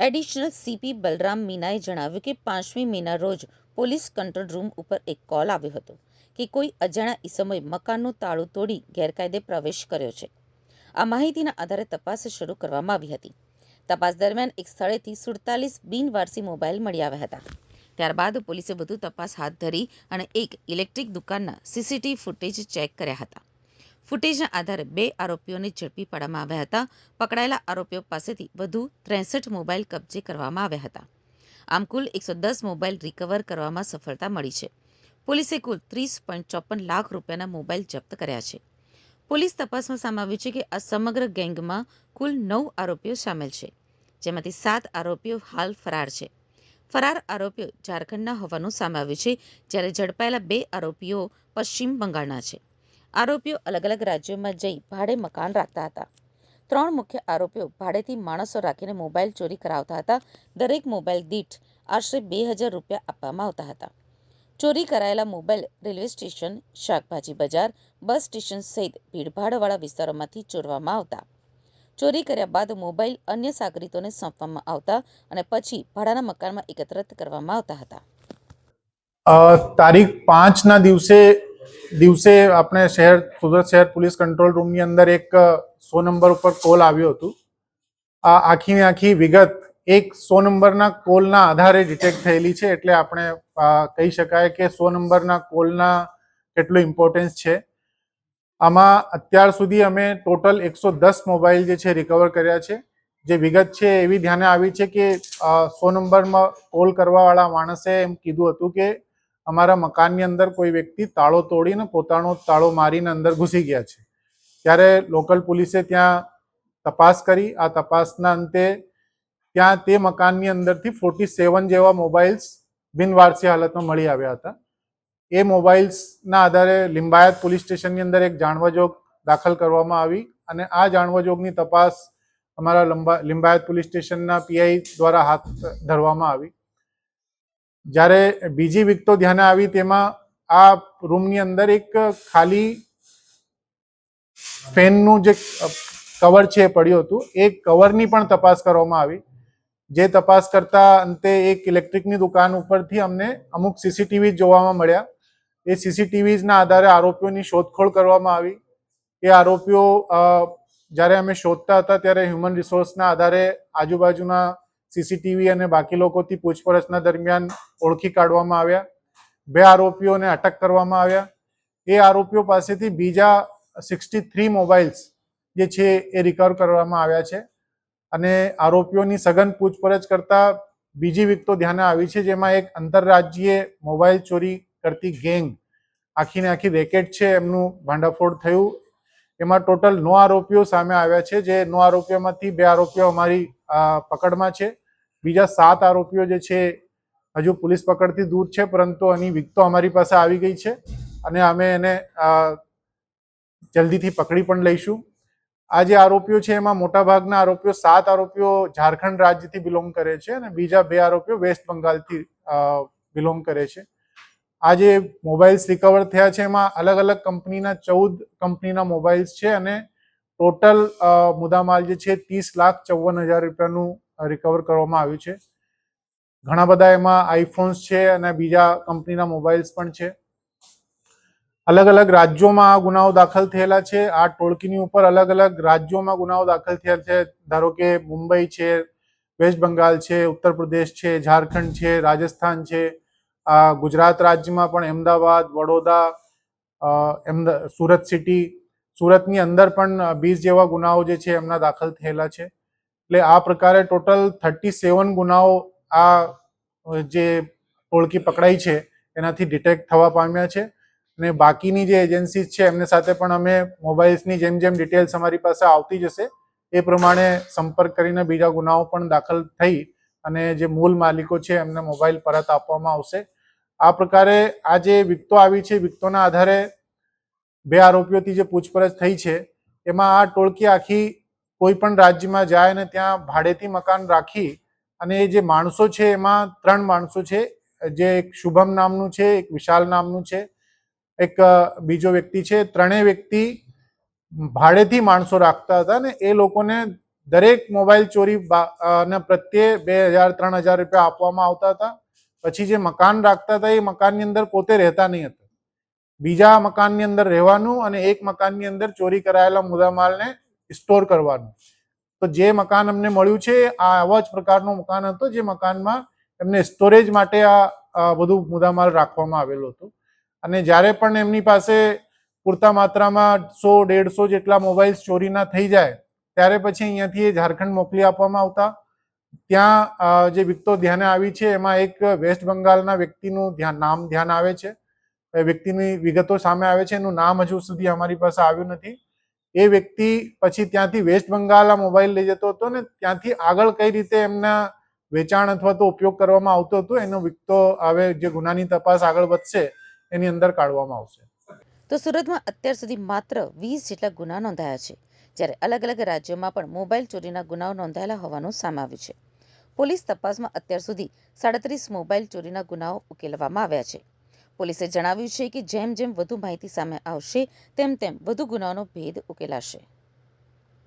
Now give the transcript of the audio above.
Additional CP Balram મીનાએ જણાવ્યું કે 5મી મેના રોજ પોલીસ કંટ્રોલ રૂમ ઉપર એક કોલ આવ્યો હતો કે કોઈ અજાણ્યા ઈસમોએ મકાનનું તાળું તોડી ગેરકાયદે પ્રવેશ કર્યો છે. આ માહિતીના આધારે તપાસ શરૂ કરવામાં આવી હતી. તપાસ દરમિયાન એક સ્થળેથી 47 બિનવારસી મોબાઈલ મળી આવ્યા હતા. ત્યારબાદ પોલીસે વધુ તપાસ હાથ ધરી અને એક ઇલેક્ટ્રિક દુકાનના સીસીટીવી ફૂટેજ ચેક કર્યા હતા. ફૂટેજના આધારે 2 આરોપીઓને ઝડપી પાડવામાં આવ્યા હતા. પકડાયેલા આરોપીઓ પાસેથી વધુ 63 મોબાઈલ કબજે કરવામાં આવ્યા હતા. આમ કુલ 110 મોબાઈલ રિકવર કરવામાં સફળતા મળી છે. પોલીસે કુલ 30.54 લાખ રૂપિયાના મોબાઈલ જપ્ત કર્યા છે. પોલીસ તપાસમાં સામે આવ્યું છે કે આ સમગ્ર ગેંગમાં કુલ 9 આરોપીઓ સામેલ છે, જેમાંથી 7 આરોપીઓ હાલ ફરાર છે. ફરાર આરોપીઓ ઝારખંડના હોવાનું સામે આવ્યું છે, જ્યારે ઝડપાયેલા 2 આરોપીઓ પશ્ચિમ બંગાળના છે. આરોપીઓ અલગ અલગ રાજ્યોમાં જઈ ભાડે મકાન રાખતા હતા. 3 મુખ્ય આરોપીઓ ભાડેથી માણસો રાખીને મોબાઈલ ચોરી કરાવતા હતા. દરેક મોબાઈલ દીઠ આશરે 2000 રૂપિયા આપવામાં આવતા હતા. ચોરી કરાયેલા મોબાઈલ રેલવે સ્ટેશન, શાકભાજી બજાર, બસ સ્ટેશન સહિત ભીડભાડવાળા વિસ્તારોમાંથી ચોરવામાં આવતા. ચોરી કર્યા બાદ મોબાઈલ અન્ય સાગરીતોને સોંપવામાં આવતા અને પછી ભાડાના મકાનમાં એકત્રિત કરવામાં આવતા હતા. તારીખ 5ના દિવસે આપણે સુરત શહેર પોલીસ કંટ્રોલ રૂમની અંદર એક 100 નંબર ઉપર કોલ આવ્યો હતો. આ આખી વિગત એક 100 નંબરના કોલના આધારે ડિટેક્ટ થયેલી છે, એટલે આપણે કહી શકાય કે 100 નંબરના કોલના કેટલું ઇમ્પોર્ટન્સ છે. આમાં અત્યાર સુધી અમે ટોટલ 110 મોબાઈલ જે છે રિકવર કર્યા છે. જે વિગત છે એવી ધ્યાને આવી છે કે 100 નંબરમાં કોલ કરવાવાળા માણસે એમ કીધું હતું કે અમારા મકાનની અંદર કોઈ વ્યક્તિ તાળો તોડીને પોતાનો તાળો મારીને અંદર ઘૂસી ગયા છે. ત્યારે લોકલ પોલીસે ત્યાં તપાસ કરી. આ તપાસના અંતે ત્યાં તે મકાનની અંદરથી 47 જેવા મોબાઈલ્સ બિનવારસી હાલતમાં મળી આવ્યા હતા. એ મોબાઈલ્સના આધારે લિંબાયત પોલીસ સ્ટેશનની અંદર એક જાણવાજોગ દાખલ કરવામાં આવી અને આ જાણવાજોગની તપાસ અમારા લિંબાયત પોલીસ સ્ટેશનના પીઆઈ દ્વારા હાથ ધરવામાં આવી. જ્યારે બીજી વિગતો ધ્યાને આવી તેમાં આ રૂમની અંદર એક ખાલી ફેનનું જે કવર છે પડ્યું હતું. એ કવરની પણ તપાસ કરવામાં આવી. જે તપાસ કરતા અંતે એક ઇલેક્ટ્રિકની દુકાન ઉપરથી અમને અમુક સીસીટીવી જોવામાં મળ્યા. એ સીસીટીવીના આધારે આરોપીઓની શોધખોળ કરવામાં આવી. એ આરોપીઓ જ્યારે અમે શોધતા હતા ત્યારે હ્યુમન રિસોર્સના આધારે આજુબાજુના સીસીટીવી અને બાકી લોકોથી પૂછપરછના દરમિયાન ઓળખી કાઢવામાં આવ્યા. 2 આરોપીઓને અટક કરવામાં આવ્યા. એ આરોપીઓ પાસેથી બીજા 63 મોબાઈલ્સ જે છે એ રિકવર કરવામાં આવ્યા છે અને આરોપીઓની સઘન પૂછપરછ કરતા બીજી વિગતો ધ્યાને આવી છે, જેમાં એક આંતરરાજ્યીય મોબાઈલ ચોરી કરતી ગેંગ આખીને આખી રેકેટ છે એમનું ભાંડાફોડ થયું. એમાં ટોટલ 9 આરોપીઓ સામે આવ્યા છે. જે 9 આરોપીઓમાંથી 2 આરોપીઓ અમારી પકડમાં છે. બીજા 7 આરોપીઓ જે છે હજુ પોલીસ પકડથી દૂર છે, પરંતુ એની વિગતો અમારી પાસે આવી ગઈ છે અને અમે એને જલ્દીથી પકડી પણ લઈશું. આ જે આરોપીઓ છે એમાં મોટાભાગના આરોપીઓ 7 આરોપીઓ ઝારખંડ રાજ્યથી બિલોંગ કરે છે અને બીજા 2 આરોપીઓ વેસ્ટ બંગાળથી બિલોંગ કરે છે. આ જે મોબાઈલ્સ રિકવર થયા છે એમાં અલગ અલગ કંપનીના 14 કંપનીના મોબાઈલ્સ છે અને ટોટલ મુદ્દામાલ જે છે 30,54,000 રૂપિયાનું રિકવર કરવામાં આવ્યું છે. ઘણા બધા એમાં આઈફોન્સ છે અને બીજા કંપનીના મોબાઈલ્સ પણ છે. અલગ અલગ રાજ્યોમાં આ ગુનાઓ દાખલ થયેલા છે. આ ટોળકીની ઉપર અલગ અલગ રાજ્યોમાં ગુનાઓ દાખલ થયા છે. ધારો કે મુંબઈ છે, વેસ્ટ બંગાળ છે, ઉત્તર પ્રદેશ છે, ઝારખંડ છે, રાજસ્થાન છે, ગુજરાત રાજ્યમાં પણ અમદાવાદ, વડોદરા, સુરત સિટી, સુરતની અંદર પણ 20 જેવા ગુનાઓ જે છે એમના દાખલ થયેલા છે. એટલે આ પ્રકારે ટોટલ 37 ગુનાઓ આ જે ટોળકી પકડાઈ છે એનાથી ડિટેક્ટ થવા પામ્યા છે અને બાકીની જે એજન્સીઝ છે એમને સાથે પણ અમે મોબાઈલ્સની જેમ ડિટેલ્સ અમારી પાસે આવતી જશે એ પ્રમાણે સંપર્ક કરીને બીજા ગુનાઓ પણ દાખલ થઈ અને જે મૂળ માલિકો છે એમને મોબાઈલ પરત આપવામાં આવશે. આ પ્રકારે આ જે વિગતો આવી છે, વિગતોના આધારે 2 આરોપીઓથી જે પૂછપરછ થઈ છે એમાં આ ટોળકી આખી કોઈ પણ રાજ્યમાં જાય અને ત્યાં ભાડેથી મકાન રાખી અને એ જે માણસો છે એમાં 3 માણસો છે. જે એક શુભમ નામનું છે, એક વિશાલ નામનું છે, એક બીજો વ્યક્તિ છે. 3 વ્યક્તિ ભાડેથી માણસો રાખતા હતા અને એ લોકોને દરેક મોબાઈલ ચોરી ના પ્રત્યે 2,000-3,000 રૂપિયા આપવામાં આવતા હતા. પછી જે મકાન રાખતા હતા એ મકાનની અંદર પોતે રહેતા નહીં હતા, બીજા મકાનની અંદર રહેવાનું અને એક મકાનની અંદર ચોરી કરાયેલા મુદ્દામાલને સ્ટોર કરવાનું. તો જે મકાન અમને મળ્યું છે આ આવા જ પ્રકારનું મકાન હતું, જે મકાનમાં એમને સ્ટોરેજ માટે આ બધું મુદ્દામાલ રાખવામાં આવેલો હતો. અને જ્યારે પણ એમની પાસે પૂરતા માત્રામાં 100-150 જેટલા મોબાઈલ ચોરીના થઈ જાય ત્યારે પછી અહીંયાથી એ ઝારખંડ મોકલી આપવામાં આવતા. ત્યાં જે વિગતો ધ્યાને આવી છે એમાં એક વેસ્ટ બંગાળના વ્યક્તિનું નામ ધ્યાન આવે છે, વ્યક્તિની વિગતો સામે આવે છે, એનું નામ હજુ સુધી અમારી પાસે આવ્યું નથી. એ વ્યક્તિ પછી ત્યાંથી વેસ્ટ બંગાળ આ મોબાઈલ લઈ જતો હતો ને ત્યાંથી આગળ કઈ રીતે એમના વેચાણ અથવા તો ઉપયોગ કરવામાં આવતો હતો એનો વિગતો હવે જે ગુનાની તપાસ આગળ વધશે એની અંદર કાઢવામાં આવશે. તો સુરતમાં અત્યાર સુધી માત્ર 20 જેટલા ગુના નોંધાયા છે, જ્યારે અલગ અલગ રાજ્યોમાં પણ મોબાઈલ ચોરીના ગુનાઓ નોંધાયેલા હોવાનું સામે આવ્યું છે. પોલીસ તપાસમાં અત્યાર સુધી 37 મોબાઈલ ચોરીના ગુનાઓ ઉકેલવામાં આવ્યા છે. પોલીસે જણાવ્યું છે કે જેમ જેમ વધુ માહિતી સામે આવશે તેમ તેમ વધુ ગુનાઓનો ભેદ ઉકેલાશે.